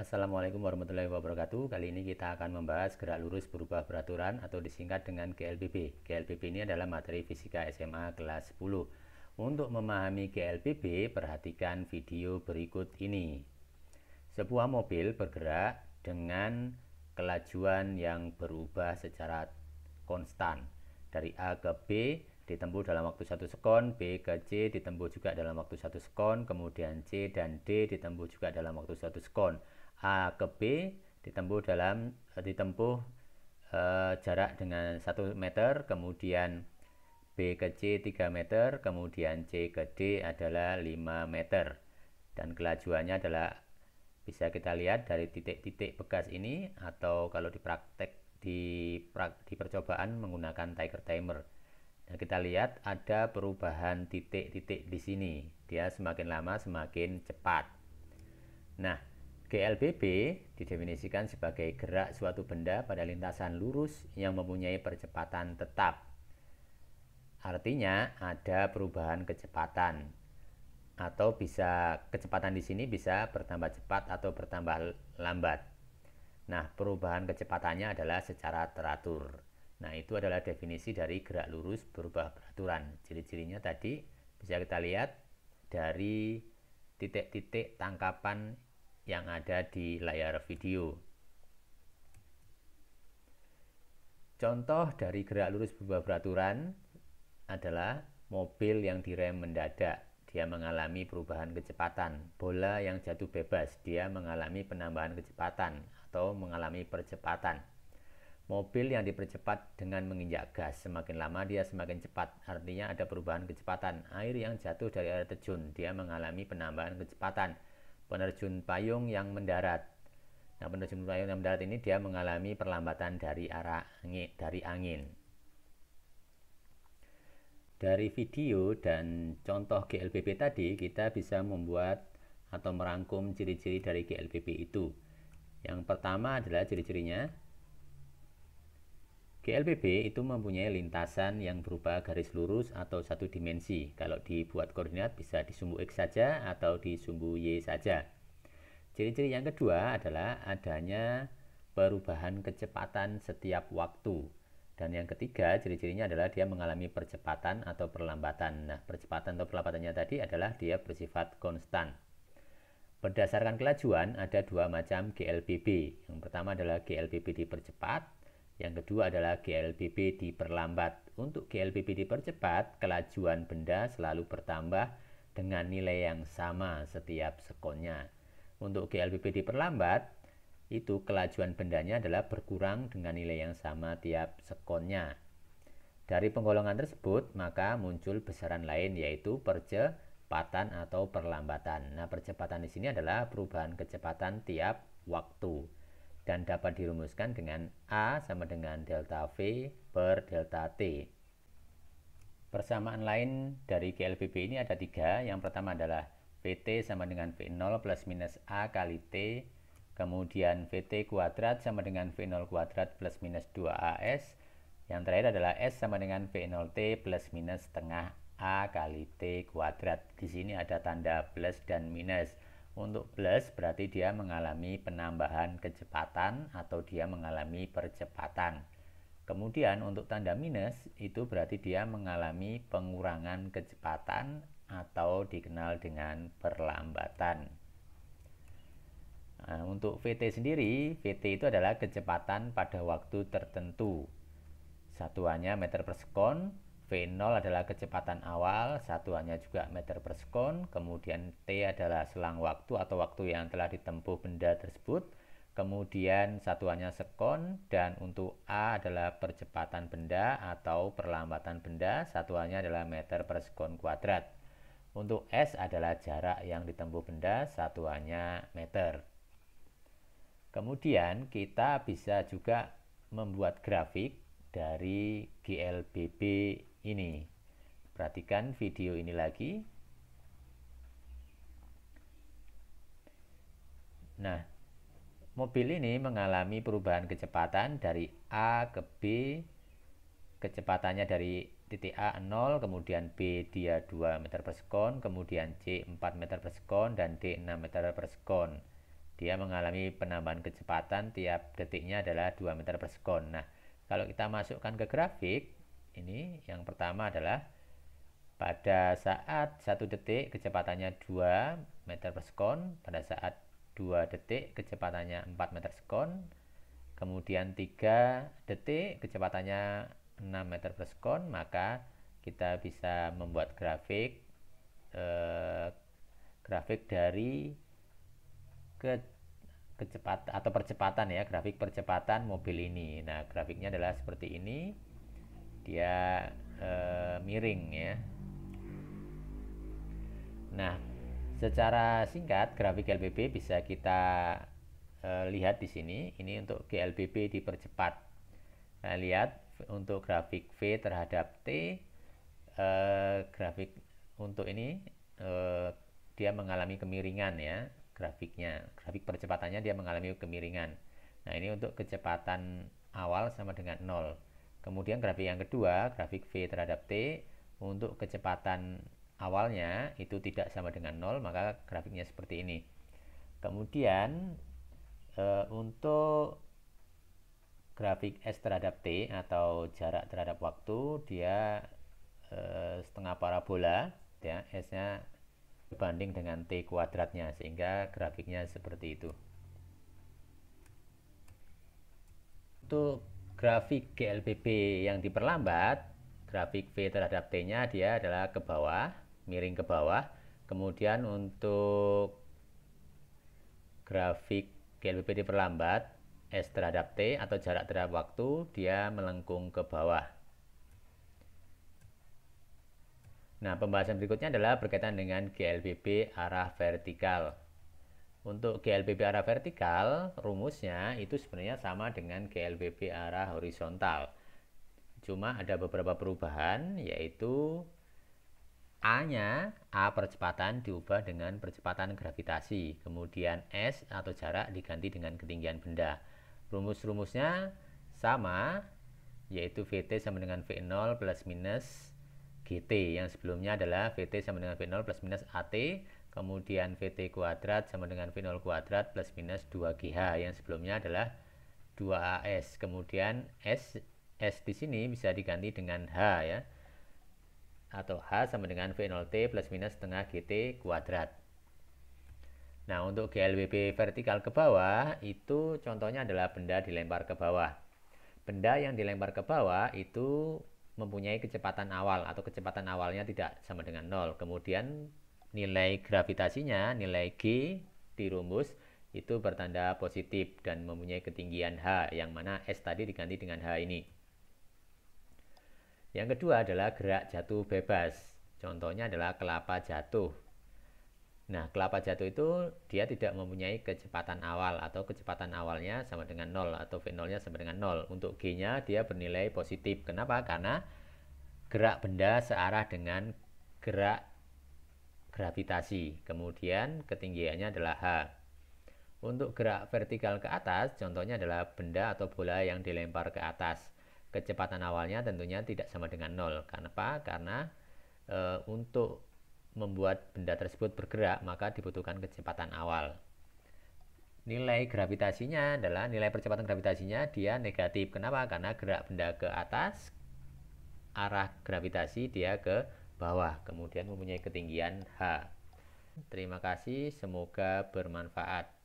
Assalamualaikum warahmatullahi wabarakatuh. Kali ini kita akan membahas gerak lurus berubah peraturan atau disingkat dengan GLBB. GLBB ini adalah materi fisika SMA kelas 10. Untuk memahami GLBB, perhatikan video berikut ini. Sebuah mobil bergerak dengan kelajuan yang berubah secara konstan. Dari A ke B ditempuh dalam waktu 1 sekon, B ke C ditempuh juga dalam waktu 1 sekon, kemudian C dan D ditempuh juga dalam waktu 1 sekon. A ke B ditempuh jarak dengan 1 meter, kemudian B ke C 3 meter, kemudian C ke D adalah 5 meter. Dan kelajuannya adalah bisa kita lihat dari titik-titik bekas ini, atau kalau di percobaan menggunakan tiger timer. Dan kita lihat ada perubahan titik-titik di sini. Dia semakin lama semakin cepat. Nah, GLBB didefinisikan sebagai gerak suatu benda pada lintasan lurus yang mempunyai percepatan tetap. Artinya ada perubahan kecepatan, atau bisa kecepatan di sini bisa bertambah cepat atau bertambah lambat. Nah, perubahan kecepatannya adalah secara teratur. Nah, itu adalah definisi dari gerak lurus berubah peraturan. Ciri-cirinya tadi bisa kita lihat dari titik-titik tangkapan yang ada di layar video. Contoh dari gerak lurus berubah peraturan adalah mobil yang direm mendadak, dia mengalami perubahan kecepatan. Bola yang jatuh bebas, dia mengalami penambahan kecepatan atau mengalami percepatan. Mobil yang dipercepat dengan menginjak gas, semakin lama dia semakin cepat, artinya ada perubahan kecepatan. Air yang jatuh dari air terjun, dia mengalami penambahan kecepatan. Penerjun payung yang mendarat, nah penerjun payung yang mendarat ini dia mengalami perlambatan dari angin. Dari video dan contoh GLBB tadi, kita bisa membuat atau merangkum ciri-ciri dari GLBB itu. Yang pertama adalah ciri-cirinya. GLBB itu mempunyai lintasan yang berupa garis lurus atau satu dimensi. Kalau dibuat koordinat bisa di sumbu X saja atau di sumbu Y saja. Ciri-ciri yang kedua adalah adanya perubahan kecepatan setiap waktu. Dan yang ketiga, ciri-cirinya adalah dia mengalami percepatan atau perlambatan. Nah, percepatan atau perlambatannya tadi adalah dia bersifat konstan. Berdasarkan kelajuan, ada dua macam GLBB. Yang pertama adalah GLBB dipercepat, yang kedua adalah GLBB diperlambat. Untuk GLBB dipercepat, kelajuan benda selalu bertambah dengan nilai yang sama setiap sekonnya. Untuk GLBB diperlambat, itu kelajuan bendanya adalah berkurang dengan nilai yang sama tiap sekonnya. Dari penggolongan tersebut, maka muncul besaran lain, yaitu percepatan atau perlambatan. Nah, percepatan di sini adalah perubahan kecepatan tiap waktu dan dapat dirumuskan dengan A sama dengan delta V per delta T. Persamaan lain dari GLBB ini ada 3. Yang pertama adalah VT sama dengan V0 plus minus A kali T. Kemudian VT kuadrat sama dengan V0 kuadrat plus minus 2AS. Yang terakhir adalah S sama dengan V0T plus minus setengah A kali T kuadrat. Di sini ada tanda plus dan minus. Untuk plus berarti dia mengalami penambahan kecepatan atau dia mengalami percepatan. Kemudian untuk tanda minus itu berarti dia mengalami pengurangan kecepatan atau dikenal dengan perlambatan. Nah, untuk VT sendiri, VT itu adalah kecepatan pada waktu tertentu. Satuannya meter per sekon. V0 adalah kecepatan awal, satuannya juga meter per sekon. Kemudian T adalah selang waktu atau waktu yang telah ditempuh benda tersebut. Kemudian satuannya sekon. Dan untuk A adalah percepatan benda atau perlambatan benda, satuannya adalah meter per sekon kuadrat. Untuk S adalah jarak yang ditempuh benda, satuannya meter. Kemudian kita bisa juga membuat grafik dari GLBB ini. Perhatikan video ini lagi. Nah, mobil ini mengalami perubahan kecepatan dari A ke B. Kecepatannya dari titik A 0, kemudian B dia 2 meter per sekon, kemudian C 4 meter per sekon, dan D 6 meter per sekon. dia mengalami penambahan kecepatan tiap detiknya adalah 2 meter per sekon. Nah, kalau kita masukkan ke grafik, ini yang pertama adalah pada saat 1 detik kecepatannya 2 meter per sekon, pada saat 2 detik kecepatannya 4 meter sekon, kemudian 3 detik kecepatannya 6 meter per sekon, maka kita bisa membuat grafik dari kecepatan atau percepatan ya, grafik percepatan mobil ini. Nah, grafiknya adalah seperti ini. Dia miring ya. Nah, secara singkat grafik GLBB bisa kita lihat di sini. Ini untuk GLBB dipercepat. Nah, lihat untuk grafik V terhadap T, grafik untuk ini dia mengalami kemiringan ya, grafiknya. Grafik percepatannya dia mengalami kemiringan. Nah, ini untuk kecepatan awal sama dengan 0. Kemudian grafik yang kedua, grafik V terhadap T, untuk kecepatan awalnya itu tidak sama dengan 0, maka grafiknya seperti ini. Kemudian untuk grafik S terhadap T atau jarak terhadap waktu, dia setengah parabola ya, S-nya berbanding dengan T kuadratnya, sehingga grafiknya seperti itu. Untuk grafik GLBB yang diperlambat, grafik V terhadap T-nya dia adalah ke bawah, miring ke bawah. Kemudian untuk grafik GLBB diperlambat, S terhadap T atau jarak terhadap waktu, dia melengkung ke bawah. Nah, pembahasan berikutnya adalah berkaitan dengan GLBB arah vertikal. Untuk GLBB arah vertikal, rumusnya itu sebenarnya sama dengan GLBB arah horizontal. Cuma ada beberapa perubahan, yaitu A-nya, A percepatan diubah dengan percepatan gravitasi. Kemudian S atau jarak diganti dengan ketinggian benda. Rumus-rumusnya sama, yaitu VT sama dengan V0 plus minus GT. Yang sebelumnya adalah VT sama dengan V0 plus minus AT. Kemudian VT kuadrat sama dengan V0 kuadrat plus minus 2GH. Yang sebelumnya adalah 2AS. Kemudian S di sini bisa diganti dengan H ya. Atau H sama dengan V0T plus minus setengah GT kuadrat. Nah, untuk GLBB vertikal ke bawah, itu contohnya adalah benda dilempar ke bawah. Benda yang dilempar ke bawah itu mempunyai kecepatan awal atau kecepatan awalnya tidak sama dengan 0. Kemudian nilai gravitasinya, nilai G di rumus itu bertanda positif dan mempunyai ketinggian H, yang mana S tadi diganti dengan H ini. Yang kedua adalah gerak jatuh bebas. Contohnya adalah kelapa jatuh. Nah, kelapa jatuh itu dia tidak mempunyai kecepatan awal atau kecepatan awalnya sama dengan 0 atau V0-nya sama dengan 0. Untuk G-nya dia bernilai positif. Kenapa? Karena gerak benda searah dengan gerak gravitasi. Kemudian ketinggiannya adalah H. Untuk gerak vertikal ke atas, contohnya adalah benda atau bola yang dilempar ke atas. Kecepatan awalnya tentunya tidak sama dengan 0. Kenapa? Karena untuk membuat benda tersebut bergerak, maka dibutuhkan kecepatan awal. Nilai gravitasinya adalah, nilai percepatan gravitasinya dia negatif. Kenapa? Karena gerak benda ke atas, arah gravitasi dia ke bawah, kemudian mempunyai ketinggian H. Terima kasih, semoga bermanfaat.